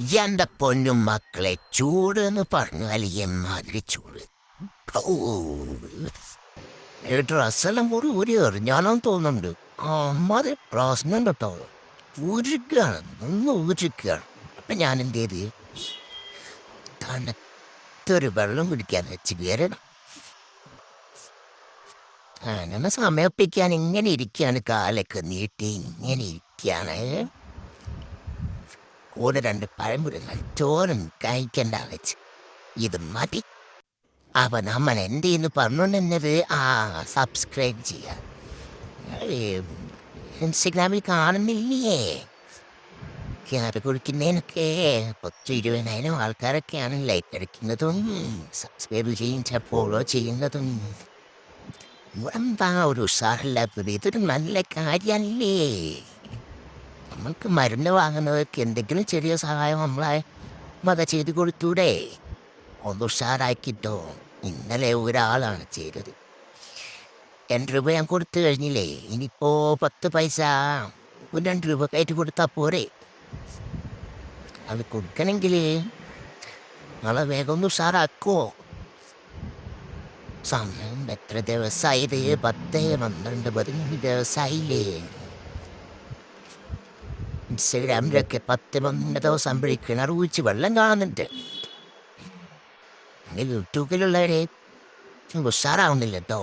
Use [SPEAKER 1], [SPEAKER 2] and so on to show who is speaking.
[SPEAKER 1] എന്റെ പൊന്നും മക്കളെ, ചൂട് എന്ന് പറഞ്ഞാൽ എമ്മാതിരി ചൂട്. ഓ, ഡ്രസ്സെല്ലാം കൂടി ഊരി എറിഞ്ഞാലോന്ന് തോന്നുന്നുണ്ട്. അമ്മാതിരി പ്രശ്നം കേട്ടോ. ഊരുകയാണ്, ഒന്ന് ഊരുകയാണ്. അപ്പം ഞാൻ എന്ത് ചെയ്ത് തണുത്തൊരു വെള്ളം കുടിക്കാൻ വെച്ച് കയറണം. അങ്ങനെ സമയപ്പിക്കാൻ ഇങ്ങനെ ഇരിക്കുകയാണ്, കാലൊക്കെ നീട്ടി ഇങ്ങനെ ഇരിക്കുകയാണ്. കൂടെ 2 പഴംപുരങ്ങൾ ചോറും കഴിക്കണ്ട വെച്ച് ഇത് മതി. അപ്പൊ നമ്മൾ എന്ത് ചെയ്യുന്നു പറഞ്ഞുകൊണ്ടെന്നത് സബ്സ്ക്രൈബ് ചെയ്യാം. ഇൻസ്റ്റഗ്രാമിൽ കാണുന്നില്ലേ ക്യാബ് കുടിക്കുന്നതിനൊക്കെ 10-20,000 ആൾക്കാരൊക്കെയാണ് ലൈക്ക് അടിക്കുന്നതും സബ്സ്ക്രൈബ് ചെയ്യും, ഫോളോ ചെയ്യുന്നതും. എന്താ ഒരു ഉഷാറില്ലാത്തത്? ഇതൊരു നല്ല കാര്യമല്ലേ? നമ്മൾക്ക് മരുന്ന് വാങ്ങുന്നവർക്ക് എന്തെങ്കിലും ചെറിയ സഹായം നമ്മളെ ചെയ്ത് കൊടുത്തൂടെ? ഒന്ന് ഉഷാറാക്കിട്ടോ. ഇന്നലെ ഒരാളാണ് ചെയ്തത്. 2 രൂപ ഞാൻ കൊടുത്തു കഴിഞ്ഞില്ലേ, ഇനിയിപ്പോ 10 പൈസ 2 രൂപ കയറ്റി കൊടുത്താൽ പോരെ? അത് കൊടുക്കണമെങ്കിൽ നാളെ വേഗം ഒന്ന് ഉഷാറാക്കുമോ? സമയം എത്ര ദിവസമായത്? 10, 12, 13 ദിവസമായില്ലേ? ഇൻസ്റ്റഗ്രാമിലൊക്കെ 10, 12 ദിവസം കിണർ കുഴിച്ച് വെള്ളം കാണുന്നുണ്ട്. യൂട്യൂബിലുള്ളവരെ ഉഷാറാവുന്നില്ല കേട്ടോ.